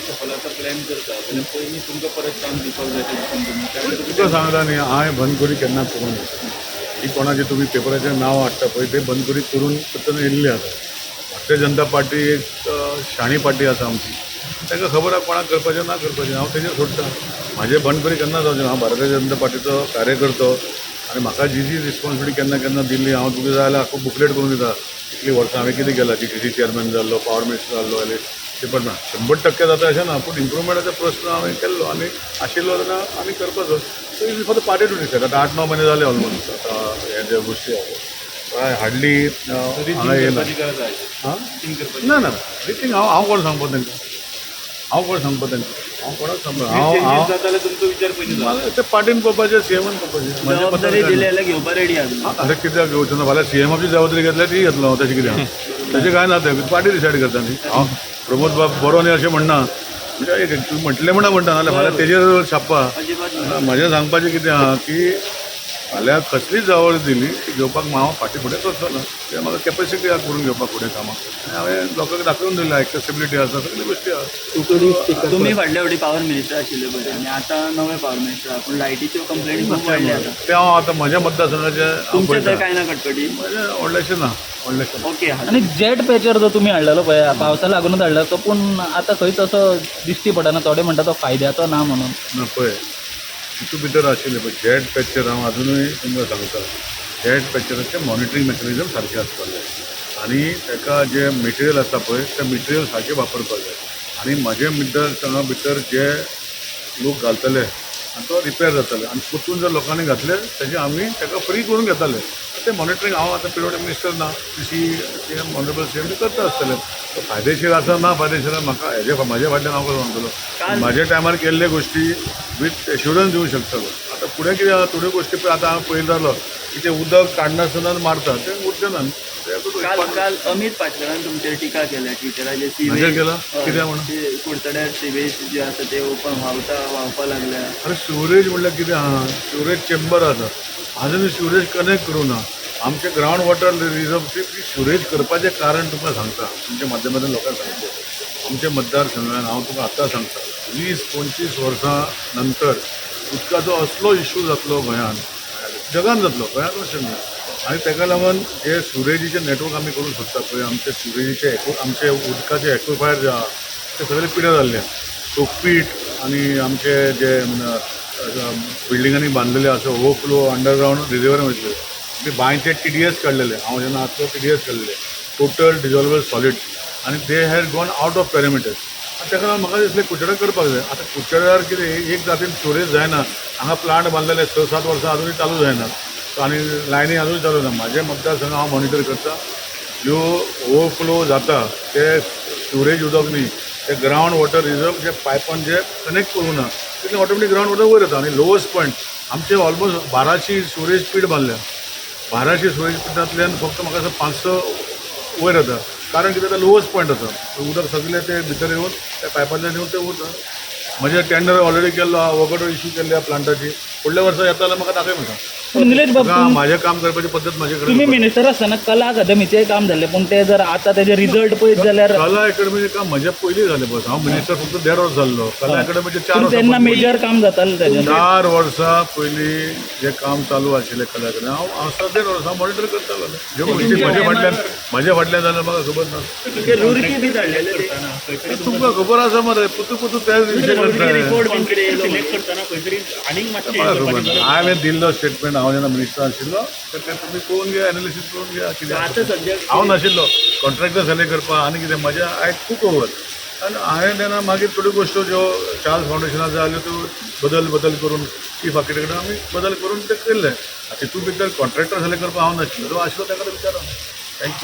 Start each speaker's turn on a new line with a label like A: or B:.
A: सफलाचा plan करता जाल्यार पयलीं तुमकां परत चान्स दिवपाक जाय तें
B: तुका सांगता न्ही हांवें बंद करी केन्ना करूंक ना. ही कोणाचें तुमी पेपराचेर नांव हाडटा पळय तें बंद करी करून पत्तन येयल्ली आसा. भारतीय जनता पार्टी एक शाणी पार्टी आसा आमची, ताका खबर आसा कोणाक करपाचें ना करपाचें. हांव तेजेर सोडटा. म्हाजें बंद करी केन्ना जावचें ना. हांव भारतीय जनता पार्टीचो कार्यकर्तो आनी म्हाका जी रिस्पॉन्सिबिलिटी केन्ना केन्ना दिल्ली हांव तुका जाय जाल्यार आख्खो बुकलेट करून दिता. इतलीं वर्सां हांवें कितें केलां, DTC चेअरमॅन जाल्लो, पावर मिनिस्टर जाल्लो, ते पण ना 100% जाता अशें ना, पूण इम्प्रुवमेंटाचो प्रश्न हांवें केल्लो आनी आशिल्लो जाल्यार आमी करपाचो. So is for the party to decide. आतां 8-9 म्हयने जाले ऑलमोस्ट आतां हे ज्यो गोश्टी आसा हार्डली हांगा येयला. ना ना रिथींग हांव कोण सांगपा तांकां, हांव कोण सांगपा तांकां, हांव कोणाक सांगपा. हांव
A: तुमचो विचार पयलीं
B: ते पार्टीन पळोवपाचें, CM-न पळोवपाचें.
A: जबाबदारी दिली जाल्यार घेवपा रेडी आहा.
B: अरे कित्याक घेवचो ना, फाल्यां CM-ची जबाबदारी घेतल्यार ती घेतलो हांव. तशें कितें आहा तशें कांय ना. तें पार्टी डिसायड करता न्ही. हांव प्रमोद बाब बरो न्ही अशें म्हणना, म्हणजे तूं म्हटलें म्हणटा नाल्यार फाल्यां तेजेर छापा. म्हजें सांगपाचें कितें आहा की फाल्यां कसलीच जबाबदारी दिली ती घेवपाक हांव फाटीं फुडें करचो ना. तें म्हाका कॅपेसिटी आहा करून घेवपाक फुडें कामां. आनी हांवें लोकांक दाखोवन दिल्या एक्सेसिबिलिटी आसा, सगळ्यो गोश्टी आहा.
A: तुम्ही फाटल्या फावटी पावर मिनिस्टर आशिल्ले बरे आनी आतां नवे पावर मिनिस्टर, पूण लायटीच्यो कंप्लेनी खूब वाडल्या आतां.
B: तें हांव आतां म्हज्या मतदारसंघाचें
A: तुमचें थंय कांय ना कटकटी.
B: म्हजें व्हडलेंशें ना, व्हडलेंशें.
A: ओके.
C: आणि जेट पॅचर जो तुम्ही हाडलेलो पळय पावसा लागूनच हाडला तो, पूण आता खंयच असो दिश्टी पडना. थोडे म्हणटा तो फायद्याचो ना म्हणून.
B: ना पळय तितू भितर आशिल्लें पळय जेट पॅचर. हांव अजुनूय तुमकां सांगता, जेट पॅचराचें मॉनिटरींग मेकॅनिझम सारकें आसपाक जाय आनी ताका जें मटेरियल आसा पळय तें मटेरियल सारकें वापरपाक जाय. आनी म्हाजे मतदारसंघा भितर जे लोक घालतले आनी तो रिपेर जाताले आनी परतून जर लोकांनी घातले तेजें आमी ताका फ्री करून घेताले. तें मॉनिटरींग हांव आतां पिरियड मिनिस्टर ना, CM ऑनरेबल CM करता आसतले. फायदेशीर आसा ना फायदेशीर म्हाका म्हाज्या फाटल्यान हांव कसो सांगतलो. म्हाज्या टायमार केल्ले गोश्टी विथ एश्युरन्स दिवंक शकतलो. आतां फुडें कितें आहा थोड्यो गोश्टी पळय आतां हांव पळयत जालो की तें उदक काडनासतना मारता तें उरचें ना.
A: काल अमित पाटकरान तुमचेर टिका केल्या ट्विटराचेर.
B: हाजेर केला कित्याक म्हणून
A: कुडचड्यार सिवेज जे आसा ते ओपन व्हांवपा लागल्या.
B: अरे सिवरेज म्हणल्यार कितें आहा, सिवरेज चेंबर आसा, आजुनूय सिवरेज कनेक्ट करूं ना. आमचे ग्रावंड वॉटर रिजर्वची सिवरेज करपाचें कारण तुका सांगता, तुमच्या माध्यमांतल्यान लोकांक सांगता. आमच्या मतदारसंघान हांव तुका आतां सांगता 20-25 वर्सां नंतर उदकाचो असलो इश्यू जातलो गोंयांत, जगान जातलो, गोंयांत अशें न्हय. आनी ताका लागून जे सिवरेजीचें नेटवर्क आमी करूंक सोदता पळय, आमचे सिवरेजीचे आमचे उदकाचे एक्विफायर जे आहा ते सगळे पिड्यार जाल्ले. सोकपीट आनी आमचे जे बिल्डिंगांनी बांदलेले आसा ओवरफ्लो अंडरग्रावंड रिजर्वर वयतले. आमी बांयचे TDS काडलेले, हांव जेन्ना आसलो TDS काडलेले, टोटल डिजॉल्वेबल सॉलिड, आनी they had gone out of parameters. आनी ताका लागून म्हाका दिसलें कुडचड्यार करपाक जाय. आतां कुडचड्यार कितें एक जातीन स्टोरेज जायना. हांगा प्लांट बांदलेले 6-7 वर्सां अजूनय चालू जायना आनी लायनी अजून चालू ना. म्हाजे मतदारसंघ हांव मॉनिटर करता. ज्यो ओवरफ्लो जाता ते स्टोरेज उदक न्ही, ते ग्रावंड वॉटर रिजर्व जे पायपान जे कनेक्ट करूं ना तितलें ऑटोमॅटीक ग्रावंड वॉटर वयर येता. आनी लोवस्ट पॉयंट आमचे ऑलमोस्ट 1200 स्टोरेज पीट बांदल्या. 1200 स्टोरेज पिटांतल्यान फक्त म्हाका दिसता 500 वयर येता. कारण कितें लोवस्ट पॉयंट आसा, उदक सगळें ते भितर येवन त्या पायपांतल्यान येवन ते उरता. म्हजें टेंडर ऑलरेडी केल्लो आहा, वगड इश्यू केल्ल्या प्लांटाची. फुडल्या वर्सा येता जाल्यार म्हाका दाखय म्हणटा.
C: पण निलेश बाबू
B: म्हाजें काम करपाची पद्दत म्हाजे कडेन.
C: तुम्ही मिनिस्टर आसतना कला अकादमीचें काम जाल्लें, पूण ते जर आता तेजे रिजल्ट पळयत जाल्यार
B: कला अकॅडमीचें काम म्हज्या पयलीं जालें. बस हांव मिनिस्टर फक्त 1.5 वर्स जाल्लो. कला अकॅडमीचें 4
C: तेन्ना
B: वर्सां
C: मेजर काम जातालें तेजें.
B: 4 वर्सां पयलीं जें काम चालू आशिल्लें कला अकॅडमी हांव 1.5 वर्सां मॉनिटर करतालो. ज्यो गोश्टी म्हाज्या फाटल्यान जाल्यार म्हाका खबर ना.
A: ते रुरकी बी धाडलेले ते.
B: तुमकां खबर आसा मरे, पुतू त्याच विशय करता. हांवें दिल्लो स्टेटमेंट हांव जेन्ना मिनिस्टर आशिल्लो तर तें तुमी पळोवन घ्या, एनालिसीस करून घ्या. कितें
A: आतां सद्या
B: हांव नाशिल्लो कॉन्ट्रॅक्टर सेलेक्ट करपाक आनी कितें म्हाजें आय टूक ओवर. आनी हांवें तेन्ना मागीर थोड्यो गोश्टी ज्यो चार्ल्स फावंडेशनाक जाय आसल्यो त्यो बदल करून चीफ आर्किटेक्ट आमी बदल करून ते केल्ले. तितून भितर कॉन्ट्रॅक्टर सेलेक्ट करपाक हांव नाशिल्लो. तो आशिल्लो ताका विचारा. थँक्यू.